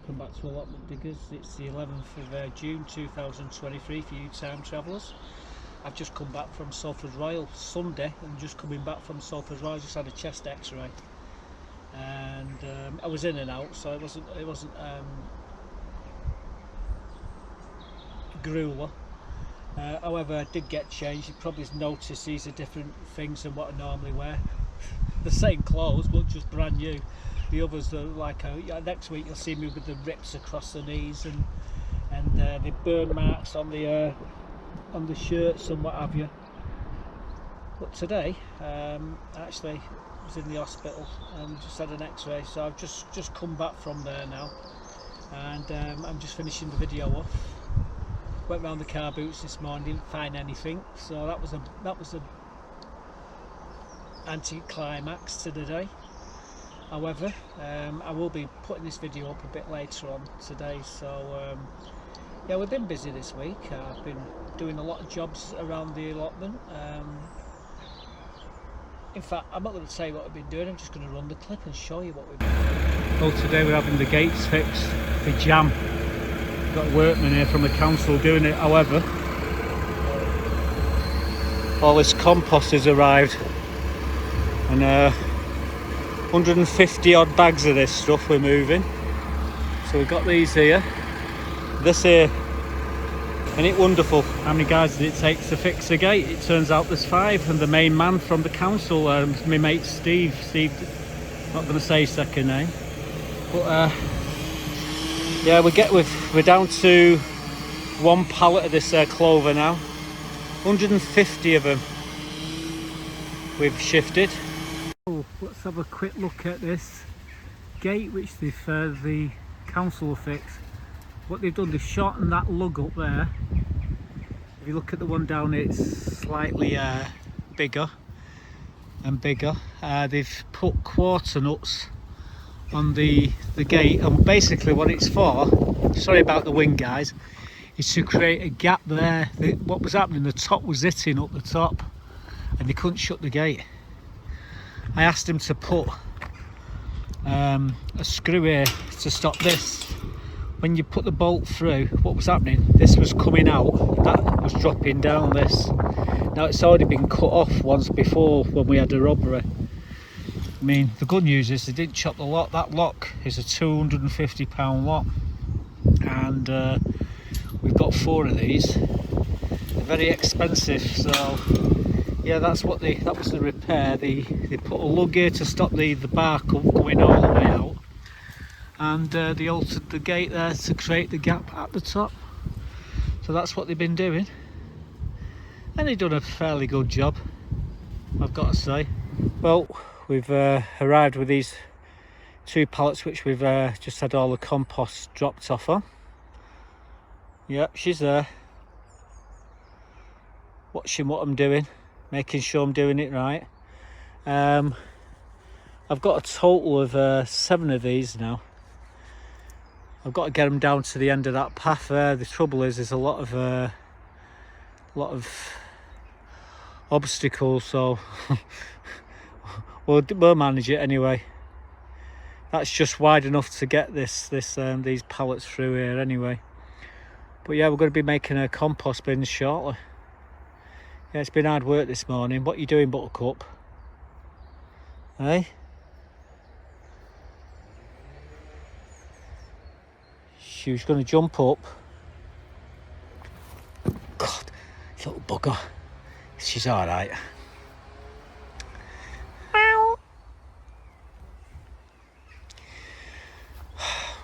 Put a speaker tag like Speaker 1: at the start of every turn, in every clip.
Speaker 1: welcome back to Allotment Diggers. It's the 11th of June 2023 for you time travellers. I've just come back from Salford Royal Sunday and just coming back from Salford Royal. Just had a chest x-ray and I was in and out, so it wasn't grueler. However, I did get changed. You probably noticed these are different things than what I normally wear. The same clothes but just brand new. The others are like next week you'll see me with the rips across the knees and the burn marks on the shirts and what have you. But today actually was in the hospital and just had an x-ray, so I've just come back from there now, and I'm just finishing the video off. Went round the car boots this morning, didn't find anything, so that was a anti-climax to the day. However, I will be putting this video up a bit later on today, so yeah, we've been busy this week. I've been doing a lot of jobs around the allotment. In fact, I'm not going to tell you what we've been doing, I'm just going to run the clip and show you what we've been doing. Well, today we're having the gates fixed, the jam. We've got a workman here from the council doing it. However, all this compost has arrived, and 150 odd bags of this stuff we're moving. So we've got these here, this here, and it's wonderful. How many guys did it take to fix the gate? It turns out there's 5, and the main man from the council, my mate Steve, not going to say his second name, but yeah, we're down to 1 pallet of this clover now. 150 of them we've shifted. Let's have a quick look at this gate which the council have fixed. What they've done, they've shortened that lug up there. If you look at the one down, it's slightly bigger and bigger. They've put quarter nuts on the gate, and basically what it's for, sorry about the wind guys, is to create a gap there. What was happening, the top was hitting up the top and they couldn't shut the gate. I asked him to put a screw here to stop this. When you put the bolt through, what was happening, this was coming out, that was dropping down this. Now it's already been cut off once before when we had a robbery. I mean, the good news is they didn't chop the lock. That lock is a £250 lock, and we've got 4 of these. They're very expensive, so yeah, that was the repair. They put a lug here to stop the bark going all the way out, and they altered the gate there to create the gap at the top. So that's what they've been doing, and they've done a fairly good job, I've got to say. Well, we've arrived with these 2 pallets which we've just had all the compost dropped off on. Yep, she's there, watching what I'm doing, making sure I'm doing it right. I've got a total of 7 of these now. I've got to get them down to the end of that path there. The trouble is there's a lot of obstacles, so we'll manage it anyway. That's just wide enough to get these pallets through here anyway. But yeah, we're going to be making a compost bin shortly. Yeah, it's been hard work this morning. What are you doing, Buttercup? Hey? She was going to jump up. God, little bugger. She's alright.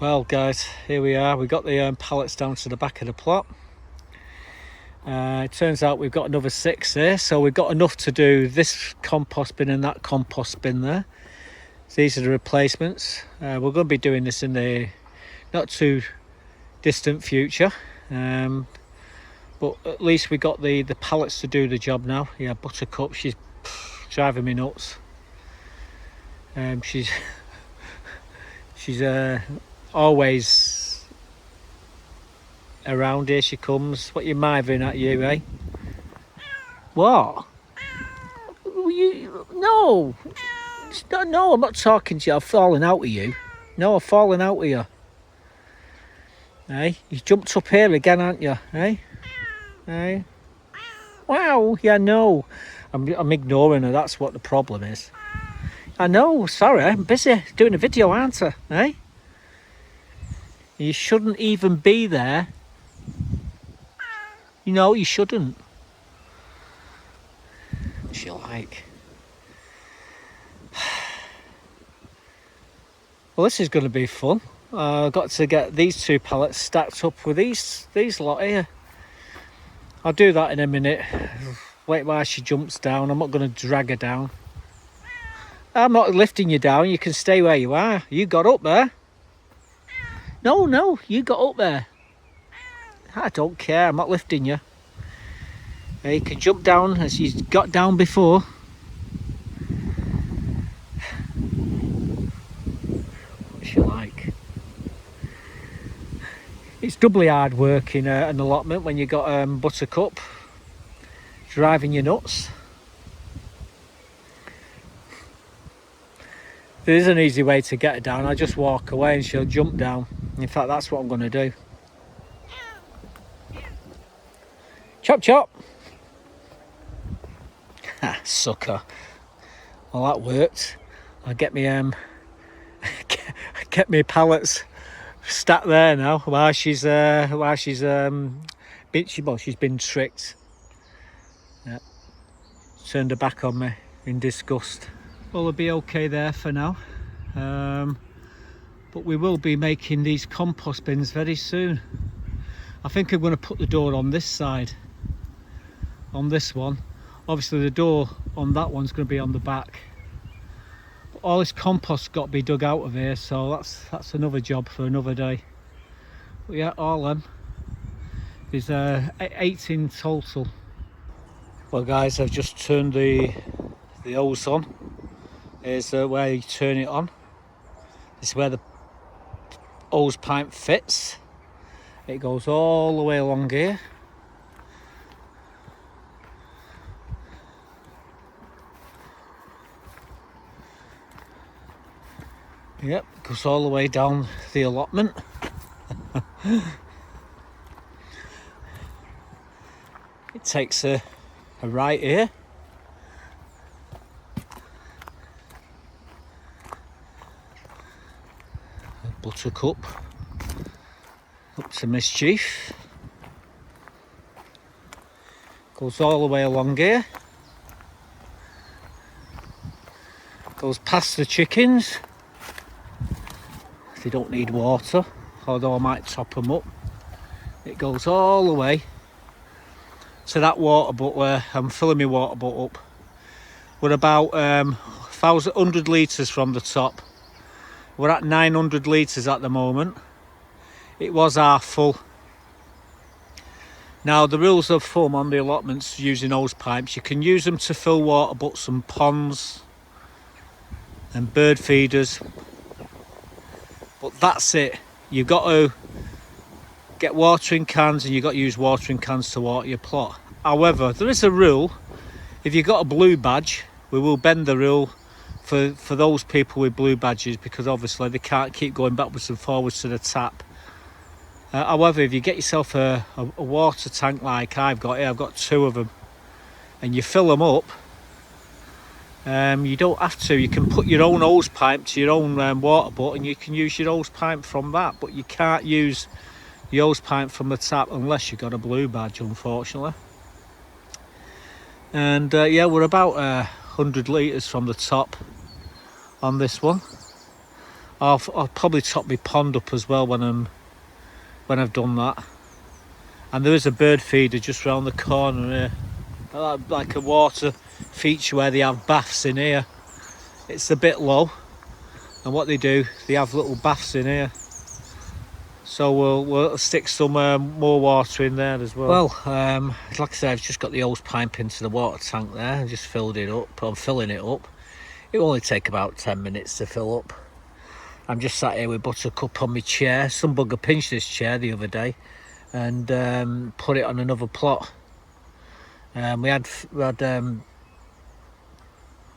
Speaker 1: Well guys, here we are. We've got the pallets down to the back of the plot. It turns out we've got another 6 there, so we've got enough to do this compost bin and that compost bin there. So these are the replacements. We're going to be doing this in the not too distant future, but at least we got the pallets to do the job now. Yeah, Buttercup, she's driving me nuts. She's always around. Here she comes. What are you mithering at, you, eh? What? No, I'm not talking to you. I've fallen out with you. No, I've fallen out with you. Hey, you jumped up here again, aren't you? Hey, hey. Wow, yeah, no. I'm ignoring her, that's what the problem is. I know, sorry, I'm busy doing a video, aren't I? Hey? You shouldn't even be there. You know, you shouldn't. What's she like? Well, this is going to be fun. I've got to get these 2 pallets stacked up with these lot here. I'll do that in a minute. Wait while she jumps down. I'm not going to drag her down. I'm not lifting you down. You can stay where you are. You got up there. No, you got up there. I don't care. I'm not lifting you. You can jump down as you got down before. What's she like? It's doubly hard work in an allotment when you got Buttercup driving you nuts. There is an easy way to get her down. I just walk away and she'll jump down. In fact, that's what I'm going to do. Chop chop. Ha, sucker. Well, that worked. I'll get me get me pallets stacked there now while she's she's been tricked. Yeah. Turned her back on me in disgust. Well, it'll be okay there for now. But we will be making these compost bins very soon. I think I'm going to put the door on this side, on this one. Obviously the door on that one's going to be on the back. But all this compost's got to be dug out of here, so that's another job for another day. But yeah, all them. There's 8 in total. Well guys, I've just turned the hose on. Here's where you turn it on. This is where the hose pipe fits. It goes all the way along here. Yep, goes all the way down the allotment. It takes a right here. Buttercup up to Mischief. Goes all the way along here. Goes past the chickens. They don't need water, although I might top them up. It goes all the way to that water butt where I'm filling my water butt up. We're about 1,100 litres from the top. We're at 900 litres at the moment. It was half full. Now the rules of thumb on the allotments using hose pipes, you can use them to fill water butts and ponds and bird feeders, but that's it. You've got to get watering cans and you've got to use watering cans to water your plot. However, there is a rule. If you've got a blue badge, we will bend the rule for those people with blue badges, because obviously they can't keep going backwards and forwards to the tap. However, if you get yourself a water tank like I've got here, I've got 2 of them, and you fill them up, you don't have to. You can put your own hose pipe to your own water butt and you can use your hose pipe from that, but you can't use the hose pipe from the tap unless you've got a blue badge, unfortunately. And yeah, we're about 100 litres from the top on this one. I'll probably top my pond up as well when I've done that. And there is a bird feeder just round the corner here, like a water feature where they have baths in here. It's a bit low, and what they do, they have little baths in here. So we'll stick some more water in there as well. Well, like I said, I've just got the hose pipe into the water tank there and just filled it up. I'm filling it up. It will only take about 10 minutes to fill up. I'm just sat here with Buttercup on my chair. Some bugger pinched this chair the other day and put it on another plot. We had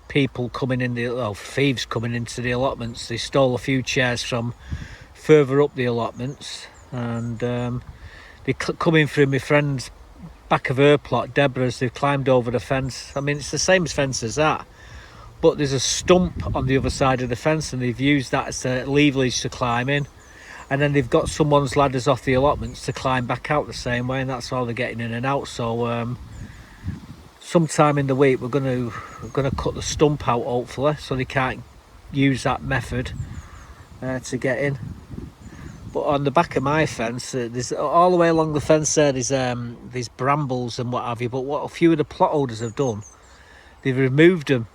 Speaker 1: people coming in, thieves coming into the allotments. They stole a few chairs from further up the allotments, and they come in through my friend's back of her plot, Deborah's. They've climbed over the fence. I mean, it's the same fence as that, but there's a stump on the other side of the fence, and they've used that as a leverage to climb in. And then they've got someone's ladders off the allotments to climb back out the same way, and that's how they're getting in and out. So sometime in the week we're going to cut the stump out, hopefully, so they can't use that method to get in. But on the back of my fence, there's all the way along the fence there, there's brambles and what have you. But what a few of the plot holders have done, they've removed them,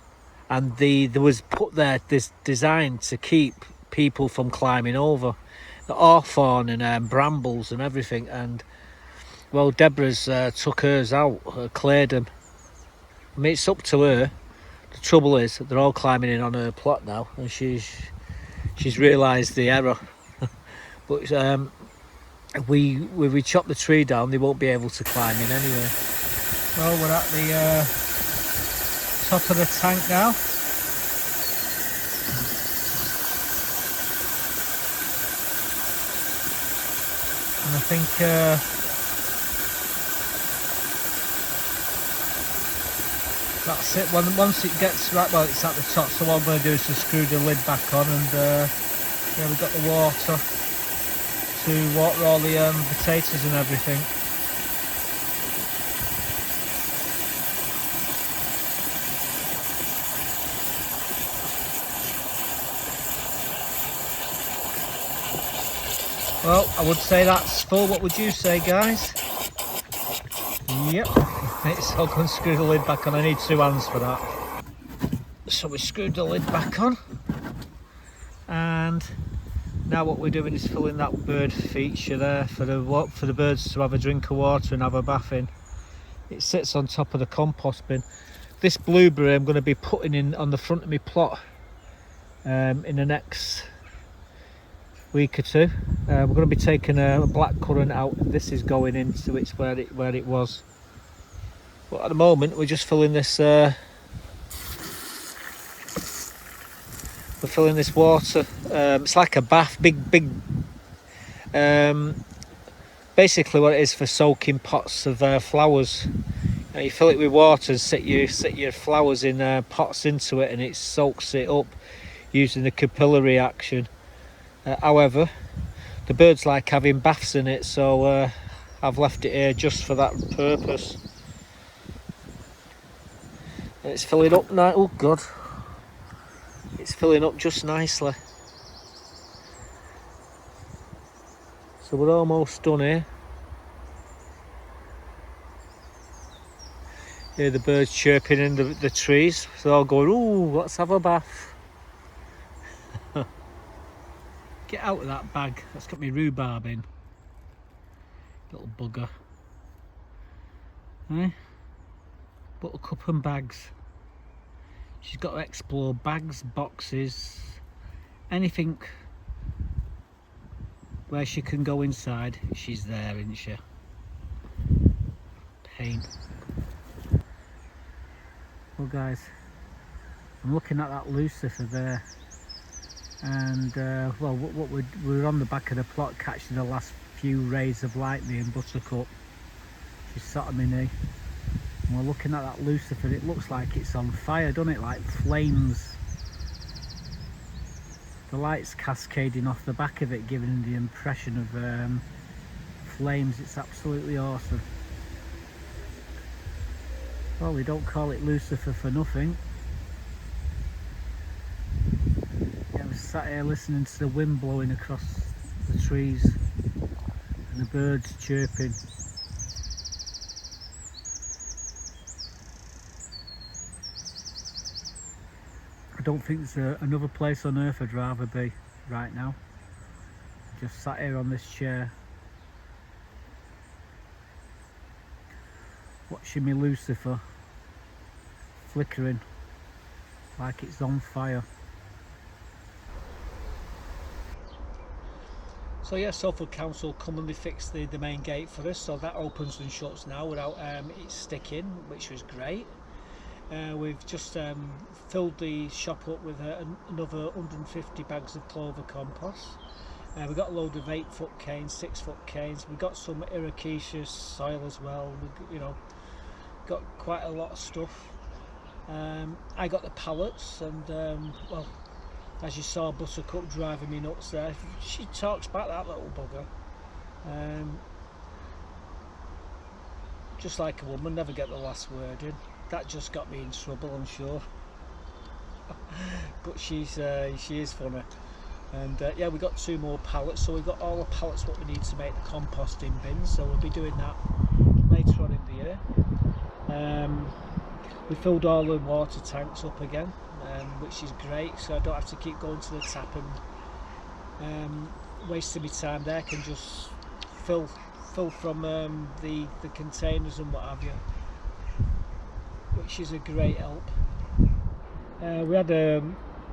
Speaker 1: and there was put there this design to keep people from climbing over. The hawthorn and brambles and everything, and well, Deborah's took hers out, cleared them. I mean, it's up to her. The trouble is they're all climbing in on her plot now, and she's realised the error. But if we chop the tree down, they won't be able to climb in anyway. Well, we're at the top of the tank now. And I think that's it. Once it gets right, well, it's at the top, so what I'm going to do is just screw the lid back on, and yeah, we've got the water to water all the potatoes and everything. Well, I would say that's full. What would you say, guys? Yep. It's all going to screw the lid back on. I need 2 hands for that. So we screwed the lid back on, and now what we're doing is filling that bird feature there for the birds to have a drink of water and have a bath in. It sits on top of the compost bin. This blueberry I'm going to be putting in on the front of my plot in the next week or 2. We're going to be taking a black currant out, and this is going into its where it was. But at the moment we're just filling this we're filling this water. It's like a bath, big basically what it is for soaking pots of flowers. You fill it with water and set your flowers in pots into it, and it soaks it up using the capillary action. However, the birds like having baths in it, so I've left it here just for that purpose. And it's filling up now. Oh God, it's filling up just nicely. So we're almost done here. Hear the birds chirping in the trees. So they're all going, "Ooh, let's have a bath." Get out of that bag. That's got me rhubarb in. Little bugger. Eh? Buttercup and bags. She's got to explore bags, boxes, anything where she can go inside. She's there, isn't she? Pain. Well, guys, I'm looking at that lucifer there. And well, we're on the back of the plot catching the last few rays of light, me and Buttercup. She's sat on my knee, and we're looking at that lucifer. It looks like it's on fire, doesn't it? Like flames. The light's cascading off the back of it, giving the impression of flames. It's absolutely awesome. Well, we don't call it lucifer for nothing. Sat here listening to the wind blowing across the trees and the birds chirping. I don't think there's another place on earth I'd rather be right now. Just sat here on this chair watching me lucifer flickering like it's on fire. So yeah, Salford Council come and they fixed the main gate for us, so that opens and shuts now without it sticking, which was great. We've just filled the shop up with another 150 bags of clover compost.
Speaker 2: We've got a load of 8-foot canes, 6-foot canes. We've got some ericaceous soil as well. You know, got quite a lot of stuff. I got the pallets, and well, as you saw Buttercup driving me nuts there. She talks back, that little bugger. Just like a woman, never get the last word in. That just got me in trouble, I'm sure. But she is funny. And yeah, we got 2 more pallets, so we've got all the pallets what we need to make the composting bins, so we'll be doing that later on in the year. We filled all the water tanks up again, which is great, so I don't have to keep going to the tap and wasting my time there. I can just fill from the containers and what have you, which is a great help. We had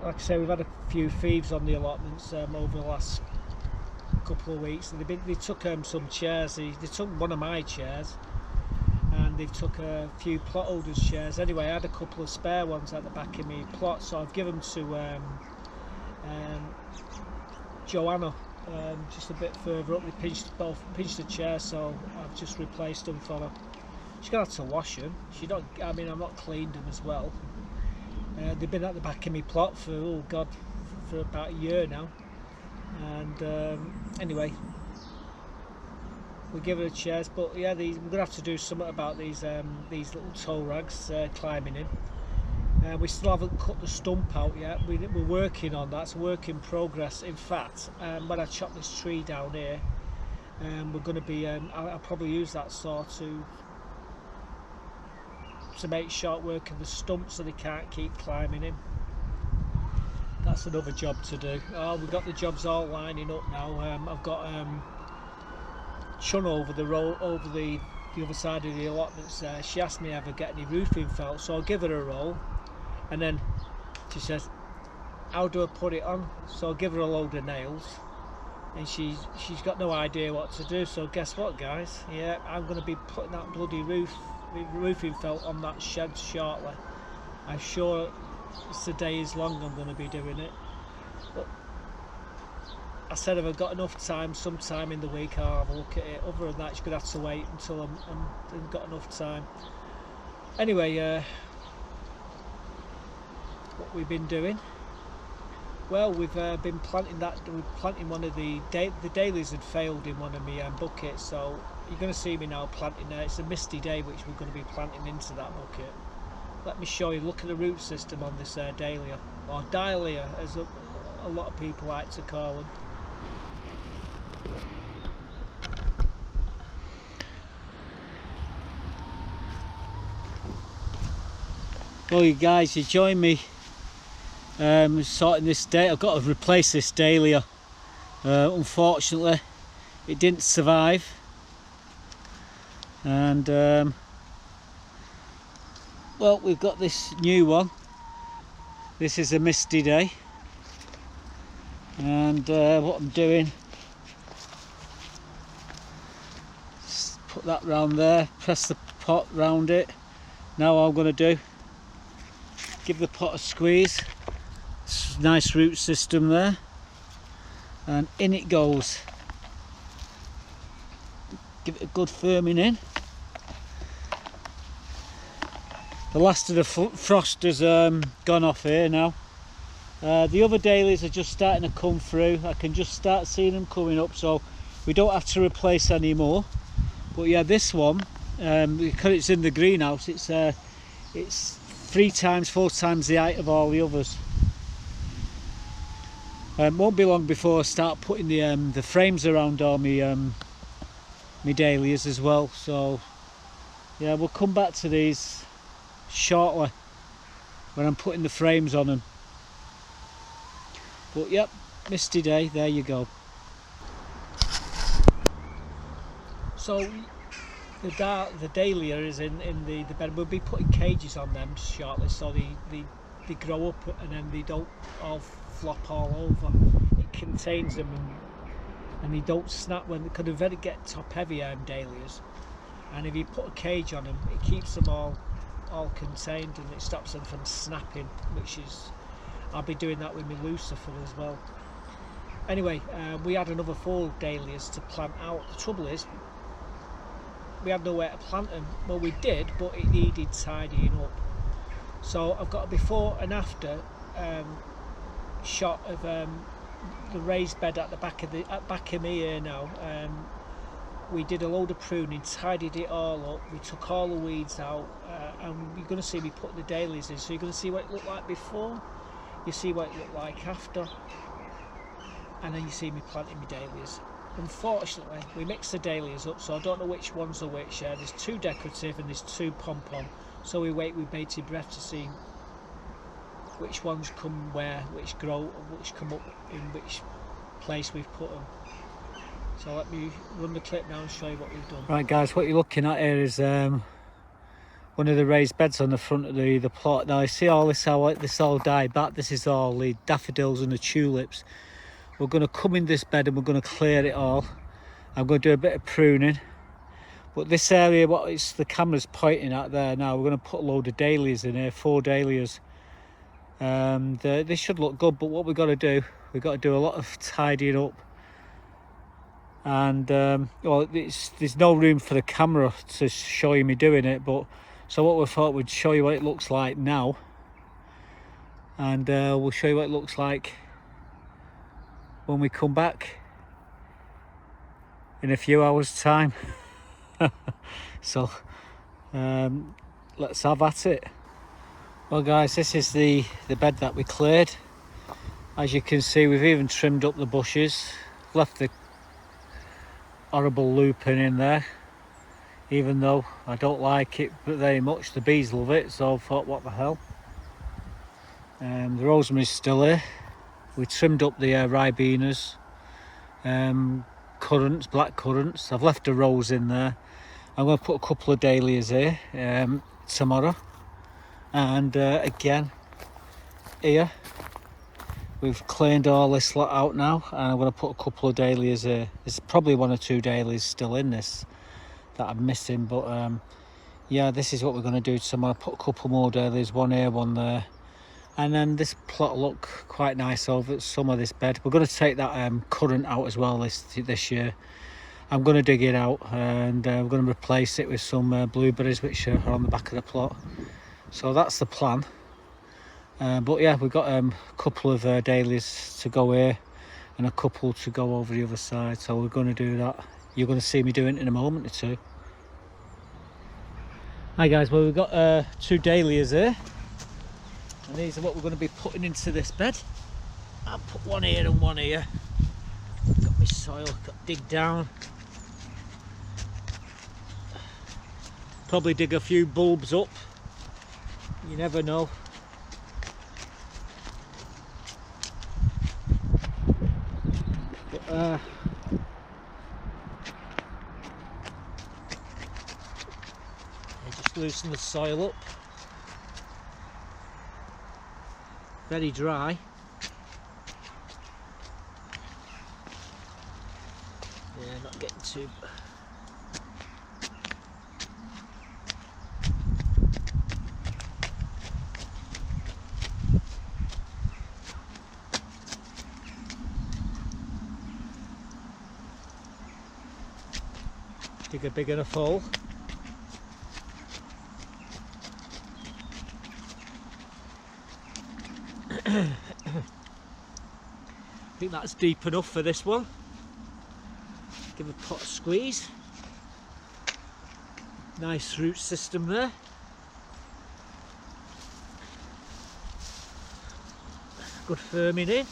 Speaker 2: like I say, we've had a few thieves on the allotments over the last couple of weeks, and they took some chairs. They took one of my chairs, and they've took a few plot holders' chairs. Anyway, I had a couple of spare ones at the back of my plot, so I've given them to Joanna, just a bit further up. They pinched the chair, so I've just replaced them for her. She's gonna have to wash them. I've not cleaned them as well. They've been at the back of my plot for for about a year now, and anyway, we give her a chance. But yeah, we're gonna have to do something about these little tow rags climbing in. We still haven't cut the stump out yet. We're working on that. It's a work in progress. In fact, when I chop this tree down here, we're going to be I'll probably use that saw to make short work of the stump so they can't keep climbing in. That's another job to do. Oh, we've got the jobs all lining up now. I've got Chun over the other side of the allotments there. She asked me if I get any roofing felt, so I'll give her a roll, and then she says, how do I put it on? So I'll give her a load of nails, and she's got no idea what to do. So guess what, guys? Yeah, I'm going to be putting that bloody roofing felt on that shed shortly. I'm sure it's the day is long I'm going to be doing it. But I said if I've got enough time, sometime in the week, I'll have a look at it. Other than that, you're going to have to wait until I've got enough time. Anyway, what we've been doing? Well, we've been planting that. We're planting one of the dahlias had failed in one of my buckets, so you're going to see me now planting there. It's a misty day, which we're going to be planting into that bucket. Let me show you. Look at the root system on this dahlia, or dahlia, as a lot of people like to call them. Well, you guys, you join me sorting this day. I've got to replace this dahlia. Unfortunately, it didn't survive, and well, we've got this new one. This is a misty day, and what I'm doing, just put that round there, press the pot round it. Now all I'm going to do, give the pot a squeeze. Nice root system there, and in it goes. Give it a good firming in. The last of the frost has gone off here now. The other dahlias are just starting to come through. I can just start seeing them coming up, so we don't have to replace any more. But yeah, this one, because it's in the greenhouse, it's 4 times the height of all the others. Won't be long before I start putting the frames around all my dahlias as well. So yeah, we'll come back to these shortly when I'm putting the frames on them. But yep, misty day, there you go. So the dahlia is in the bed. We'll be putting cages on them shortly, so they grow up and then they don't all flop all over. It contains them, and they don't snap when, because they're very top heavy dahlias, and if you put a cage on them, it keeps them all contained, and it stops them from snapping, which is, I'll be doing that with my lucifer as well. Anyway, we had another 4 dahlias to plant out. The trouble is, we had nowhere to plant them. Well, we did, but it needed tidying up. So I've got a before and after shot of the raised bed at the back of me here now. We did a load of pruning, tidied it all up. We took all the weeds out, and you're going to see me putting the dahlias in. So you're going to see what it looked like before. You see what it looked like after, and then you see me planting my dahlias. Unfortunately, we mixed the dahlias up, so I don't know which ones are which. There's 2 decorative and there's 2 pom-pom. So we wait with bated breath to see which ones come where, which grow, which come up in which place we've put them. So let me run the clip now and show you what we've done.
Speaker 1: Right guys, what you're looking at here is one of the raised beds on the front of the plot. Now you see all this, how this all died back. This is all the daffodils and the tulips. We're going to come in this bed and we're going to clear it all. I'm going to do a bit of pruning. But this area, what it's the camera's pointing at there now, we're going to put a load of dahlias in here, 4 dahlias. They should look good, but what we've got to do, we've got to do a lot of tidying up. And well, there's no room for the camera to show you me doing it, but so what we thought we'd show you what it looks like now, and we'll show you what it looks like when we come back in a few hours time. So let's have at it. Well guys, this is the bed that we cleared. As you can see, we've even trimmed up the bushes, left the horrible looping in there, even though I don't like it very much. The bees love it, so I thought, what the hell. The rosemary's still here. We trimmed up the ribenas, currants, black currants. I've left a rose in there. I'm going to put a couple of dahlias here tomorrow. And again, here, we've cleaned all this lot out now, and I'm going to put a couple of dahlias here. There's probably 1 or 2 dahlias still in this that I'm missing, but yeah, this is what we're going to do tomorrow. Put a couple more dahlias, 1 here, 1 there. And then this plot will look quite nice over some of this bed. We're going to take that currant out as well this year. I'm going to dig it out, and we're going to replace it with some blueberries which are on the back of the plot. So that's the plan. But yeah, we've got a couple of dahlias to go here and a couple to go over the other side. So we're going to do that. You're going to see me doing it in a moment or two. Hi guys, well we've got 2 dahlias here. And these are what we're going to be putting into this bed. I'll put 1 here and 1 here. Got my soil, got to dig down. Probably dig a few bulbs up. You never know. But yeah, just loosen the soil up. Very dry. Yeah, not getting too. Dig a big enough hole. I think that's deep enough for this one. Give a pot a squeeze. Nice root system there. Good firming in.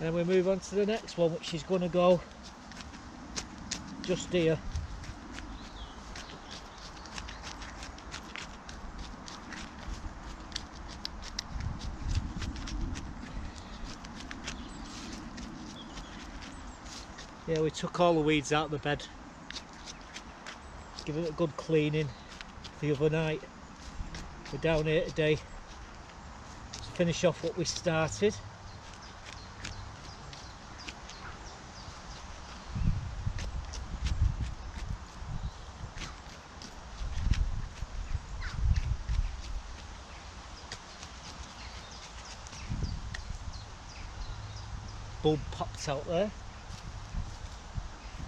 Speaker 1: And then we move on to the next one, which is going to go just here. Yeah, we took all the weeds out of the bed. Give it a good cleaning the other night. We're down here today to finish off what we started. bulb popped out there.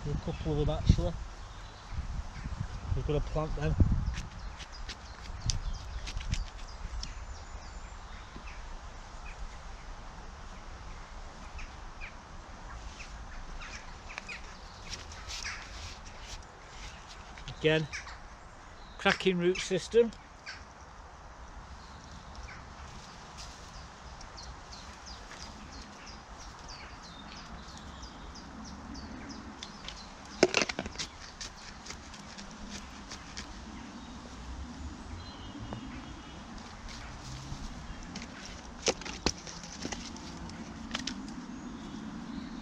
Speaker 1: There's a couple of them actually. We've got to plant them. Again, cracking root system.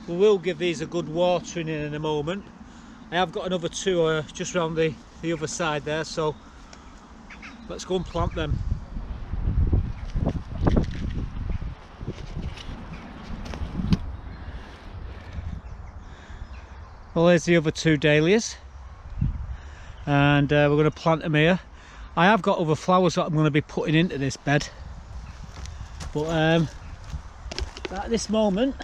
Speaker 1: We will give these a good watering in a moment. I have got another two just around the other side there, so let's go and plant them. Well, there's the other two dahlias, and we're going to plant them here. I have got other flowers that I'm going to be putting into this bed, but at this moment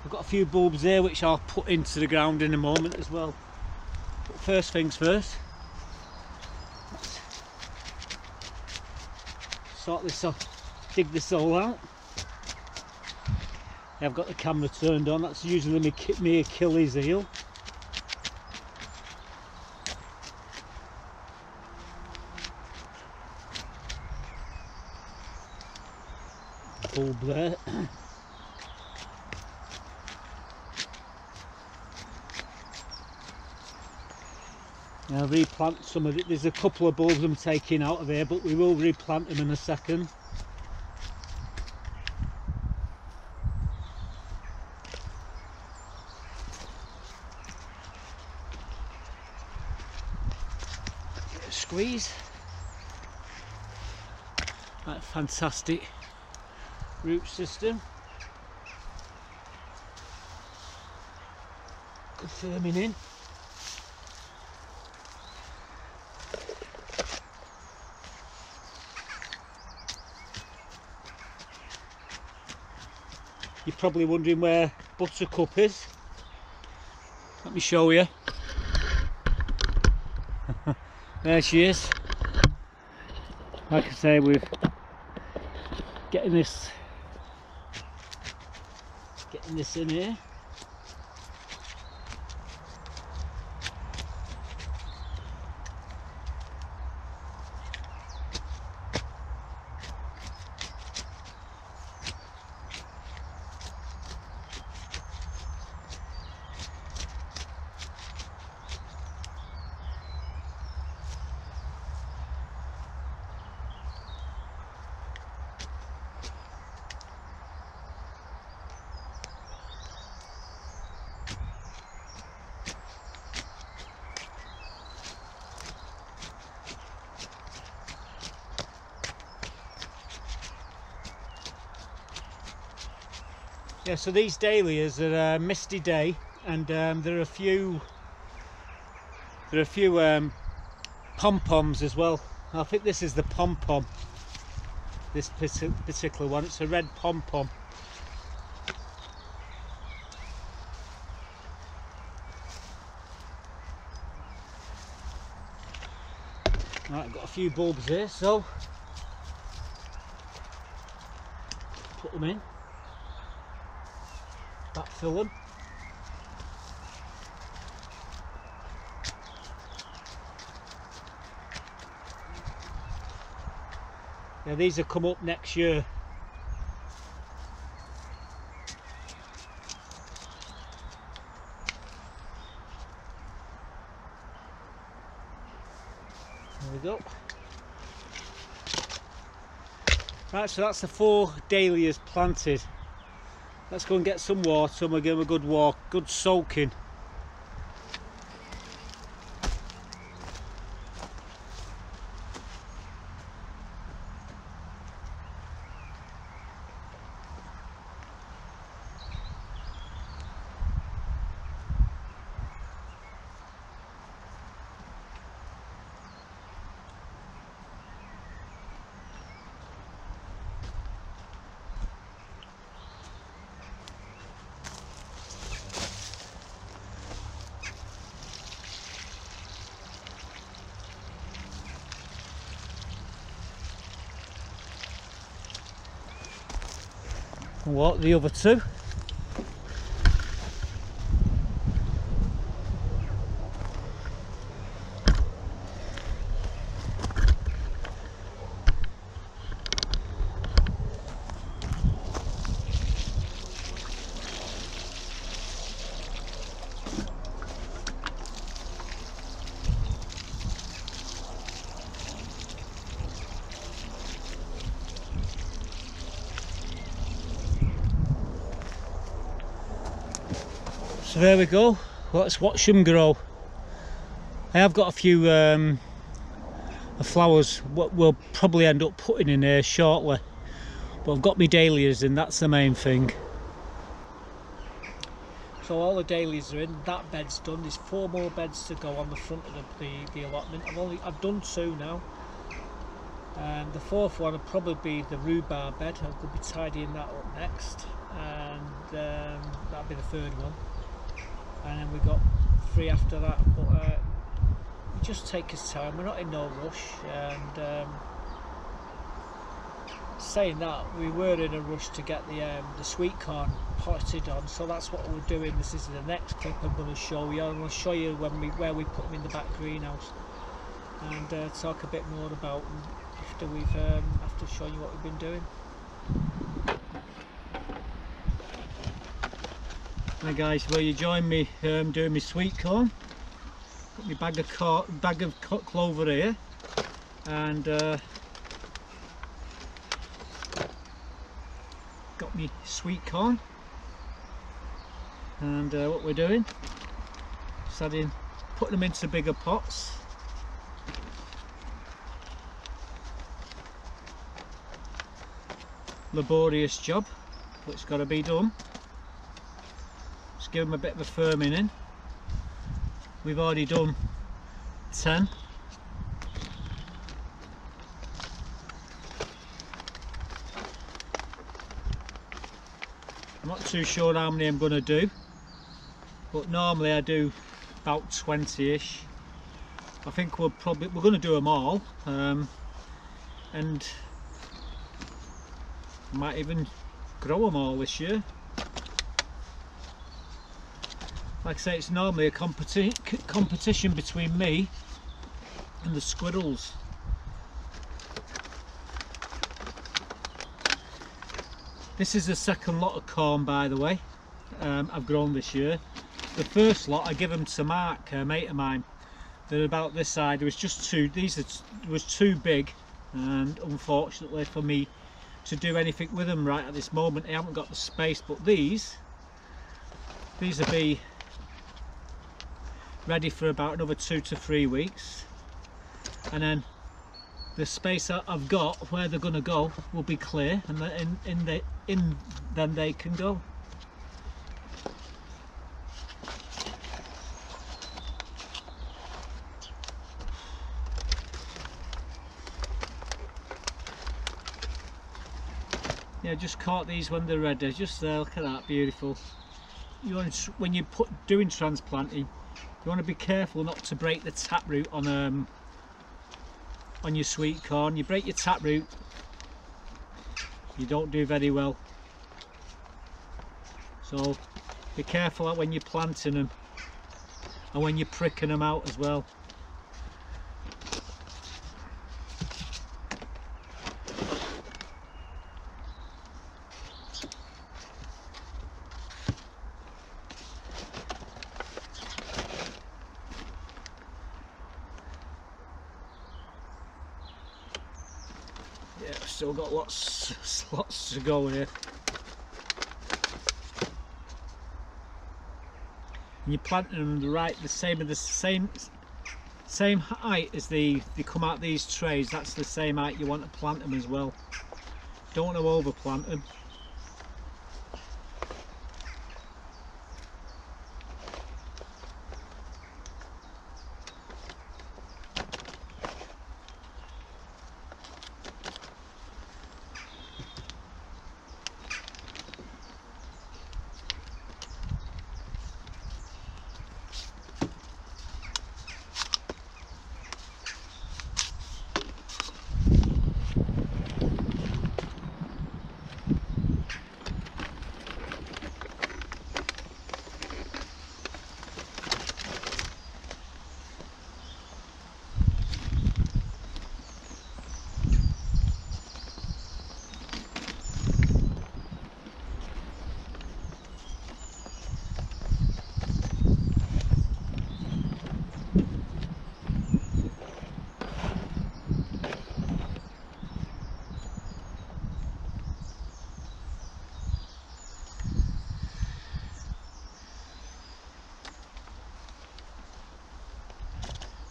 Speaker 1: I've got a few bulbs here which I'll put into the ground in a moment as well. But first things first, let's sort this off, dig this all out. I've got the camera turned on, that's usually my Achilles heel. Bulb there. I'll replant some of it. There's a couple of bulbs I'm taking out of here, but we will replant them in a second. Squeeze. That fantastic root system. Good firming in. You're probably wondering where Buttercup is. Let me show you. There she is. Like I say, we're getting this in here. Yeah, so these dahlias are a misty day, and there are a few pom-poms as well. I think this is the pom-pom. This particular one, it's a red pom-pom. Right, I've got a few bulbs here, so put them in. Backfill them. Yeah, these will come up next year. There we go. Right, so that's the 4 dahlias planted. Let's go and get some water and we'll give them a good walk, good soaking. What the other two? So there we go, let's watch them grow. I have got a few flowers what we'll probably end up putting in here shortly, but I've got my dahlias in, that's the main thing.
Speaker 2: So all the dahlias are in, that bed's done. There's 4 more beds to go on the front of the allotment. I've done 2 now. The 4th one will probably be the rhubarb bed. I'm going to be tidying that up next, and that'll be the 3rd one. And then we've got 3 after that. But just take us time. We're not in no rush. And saying that, we were in a rush to get the sweet corn potted on, so that's what we're doing. This is the next clip I'm going to show you. I'm going to show you where we put them in the back greenhouse, and talk a bit more about them after showing you what we've been doing.
Speaker 1: Hi guys, will you join me doing my sweet corn? Got my bag of clover here, and got me sweet corn. And what we're doing is putting them into bigger pots. Laborious job, but it's got to be done. Just give them a bit of a firming in. We've already done 10. I'm not too sure how many I'm going to do, but normally I do about 20ish. I think we're going to do them all, and might even grow them all this year. Like I say, it's normally a competition between me and the squirrels. This is the second lot of corn, by the way, I've grown this year. The first lot I give them to Mark, a mate of mine. They're about this side. There was just 2. Was too big, and unfortunately for me to do anything with them right at this moment, I haven't got the space. But these will be ready for about another 2 to 3 weeks, and then the space that I've got where they're going to go will be clear, and then they can go. Yeah, just caught these when they're ready. Just there, look at that, beautiful. You want to, when you doing transplanting, you want to be careful not to break the taproot on your sweet corn. You break your taproot, you don't do very well. So be careful when you're planting them and when you're pricking them out as well. Yeah, still got lots to go here. And you're planting them the same height as they come out these trays. That's the same height you want to plant them as well. Don't want to overplant them.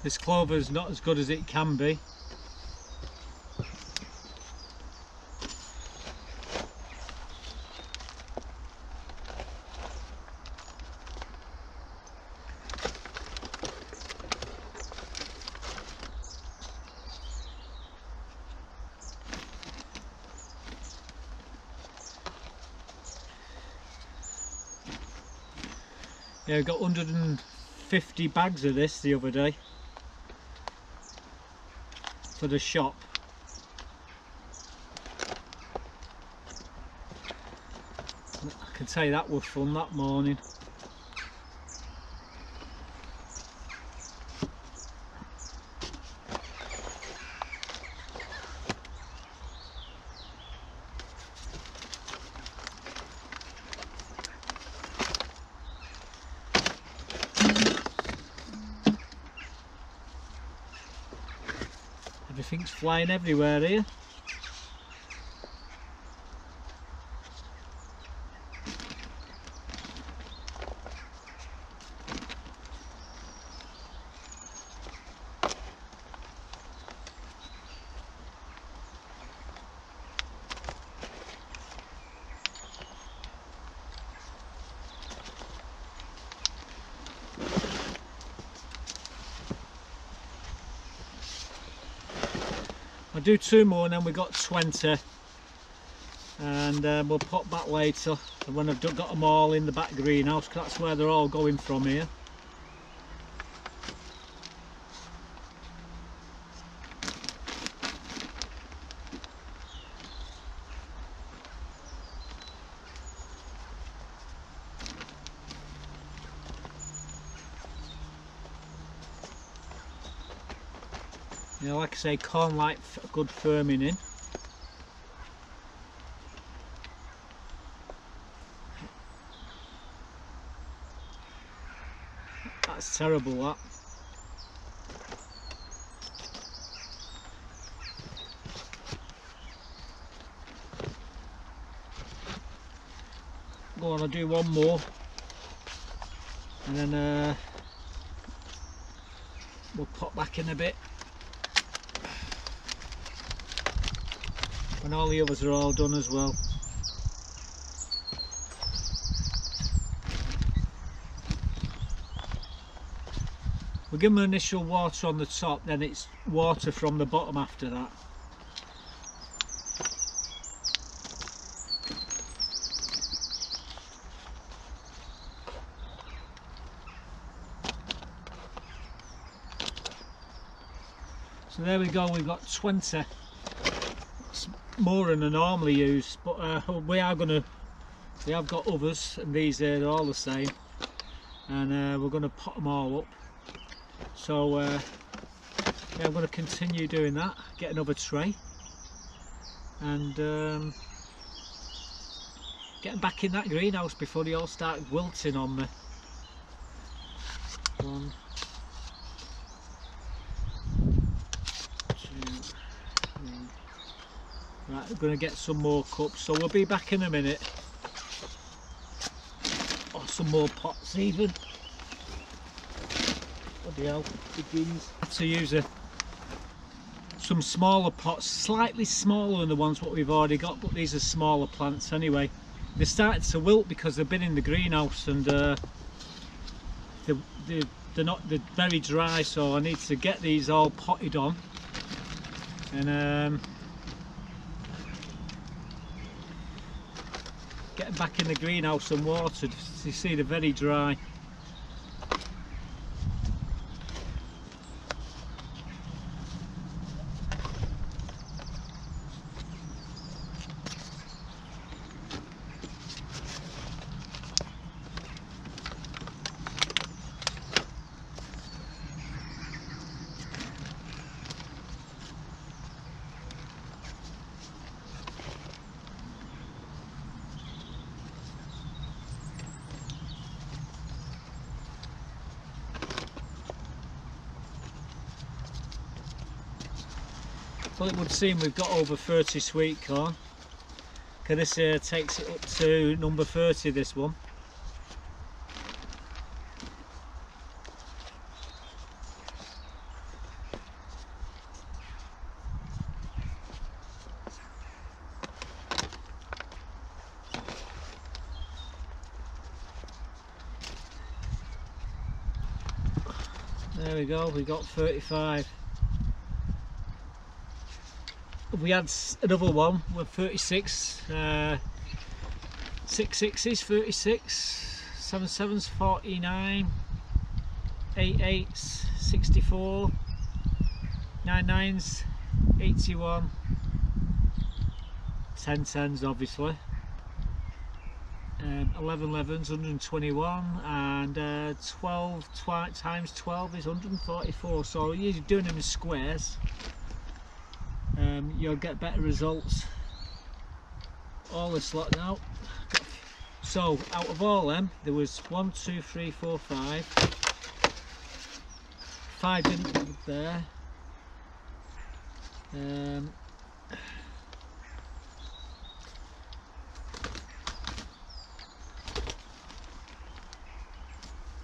Speaker 1: This clover's not as good as it can be. Yeah, I got 150 bags of this the other day for the shop. I can tell you that was fun that morning. Everything's flying everywhere here. I'll do 2 more and then we got 20, and we'll pop back later when I've got them all in the back greenhouse, because that's where they're all going from here. You know, like I say, corn like good firming in. That's terrible, that. Go on, I'll do 1 more, and then we'll pop back in a bit when all the others are all done as well. We'll give them an initial water on the top, then it's water from the bottom after that. So there we go, we've got 20. It's more than I normally use, but we have got others, and these are all the same, and we're going to pot them all up. So yeah, I'm going to continue doing that, get another tray, and get them back in that greenhouse before they all start wilting on me. 1, 2, 3. Right, we're going to get some more cups, so we'll be back in a minute. Or some more pots even. Bloody hell, begins. I have to use some smaller pots, slightly smaller than the ones what we've already got, but these are smaller plants anyway. They're starting to wilt because they've been in the greenhouse, and they're very dry, so I need to get these all potted on, and get them back in the greenhouse and watered. You see, they're very dry. Well, it would seem we've got over 30 sweet corn, because this here takes it up to number 30, this one.
Speaker 2: There we go, we got 35. We had another one with 36, 6 sixes 36, 7 sevens 49, 8 eights 64, 9 nines 81, 10 tens obviously, 11 11s 121, and 12 times 12 is 144. So you're doing them in squares, you'll get better results. All this lot now. So out of all them, there was 1 2 3 4 5. 5 didn't go there.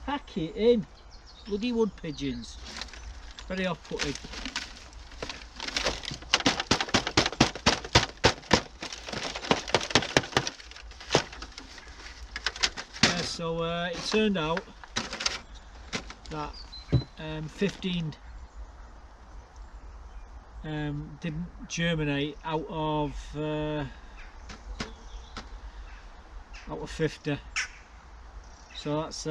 Speaker 2: Pack it in, bloody wood pigeons. Very off-putting. So it turned out that 15 didn't germinate out of 50. So that's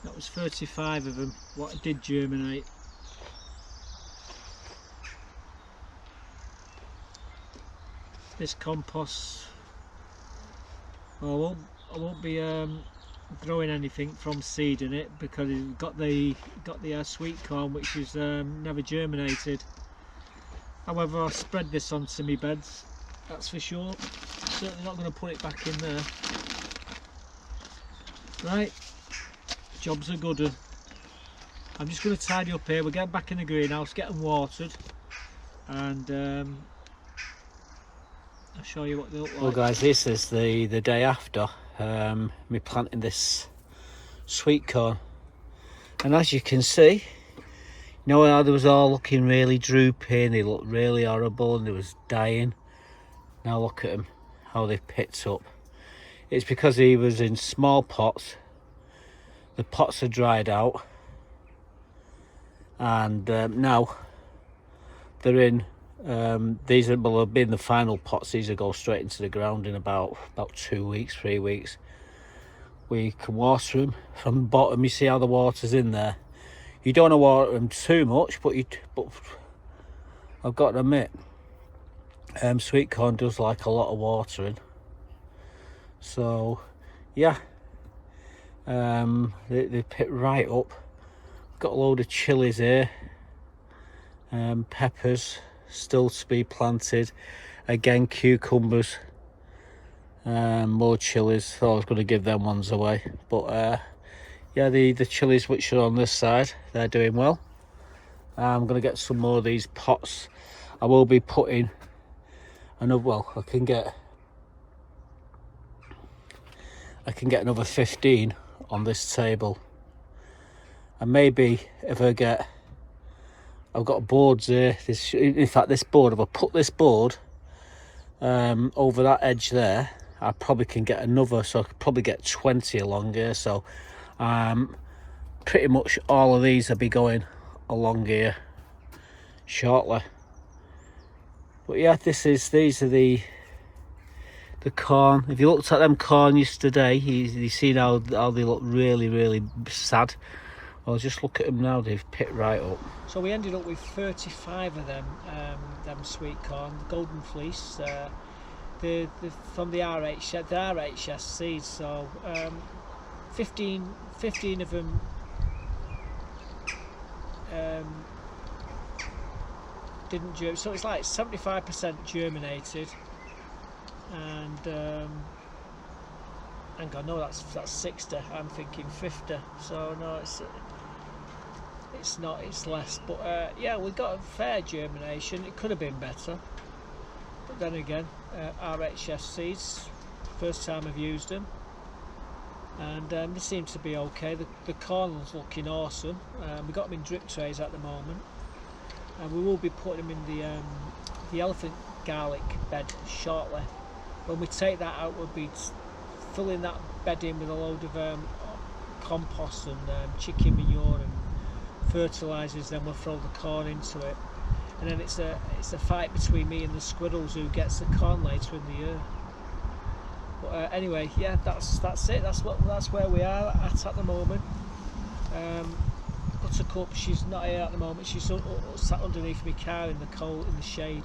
Speaker 2: that was 35 of them what did germinate. This compost, well, I won't be growing anything from seed in it because it's got the sweet corn, which is never germinated. However, I'll spread this onto my beds, that's for sure. Certainly not going to put it back in there. Right, job's a good one. I'm just going to tidy up here. We'll get back in the greenhouse, get them watered, and I'll show you what they look like.
Speaker 1: Well guys, this is the day after me planting this sweet corn, and as you can see, you know how they was all looking really droopy and they looked really horrible and they was dying. Now look at them, how they've picked up. It's because he was in small pots. The pots are dried out, and now they're in these will be in the final pots. These will go straight into the ground in about 2 weeks, 3 weeks. We can water them from the bottom. You see how the water's in there. You don't want to water them too much, but I've got to admit, sweet corn does like a lot of watering. So yeah, they pick right up. Got a load of chilies here, peppers still to be planted, again cucumbers, more chilies. I was going to give them ones away, but yeah, the chilies which are on this side, they're doing well. I'm going to get some more of these pots. I will be putting another, well, I can get another 15 on this table, and maybe if I get, I've got boards here. In fact, this board, if I put this board over that edge there, I probably can get another, so I could probably get 20 along here. So pretty much all of these will be going along here shortly. But yeah, these are the corn. If you looked at them corn yesterday, you seen how they look really sad. Well, just look at them now, they've picked right up.
Speaker 2: So we ended up with 35 of them sweet corn, golden fleece, from the RHS seeds. So 15 of them didn't germinate. So it's like 75% germinated, and hang on, no, that's 60. I'm thinking 50. So no, it's not, it's less. But yeah, we got a fair germination. It could have been better, but then again, RHS seeds, first time I've used them, and they seem to be okay. The corn's looking awesome. We got them in drip trays at the moment, and we will be putting them in the elephant garlic bed shortly. When we take that out, we'll be filling that bed in with a load of compost and chicken manure and fertilises, then we'll throw the corn into it, and then it's a fight between me and the squirrels who gets the corn later in the year. But anyway, yeah, that's it. That's where we are at the moment. Buttercup, she's not here at the moment. She's sat underneath my car in the cold, in the shade.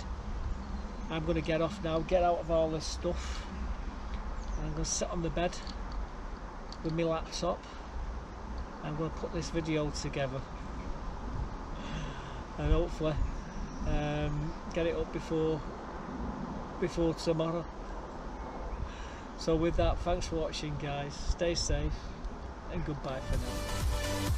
Speaker 2: I'm going to get off now, get out of all this stuff, and I'm going to sit on the bed with my laptop. I'm going to put this video together and hopefully get it up before tomorrow. So with that, thanks for watching guys, stay safe and goodbye for now.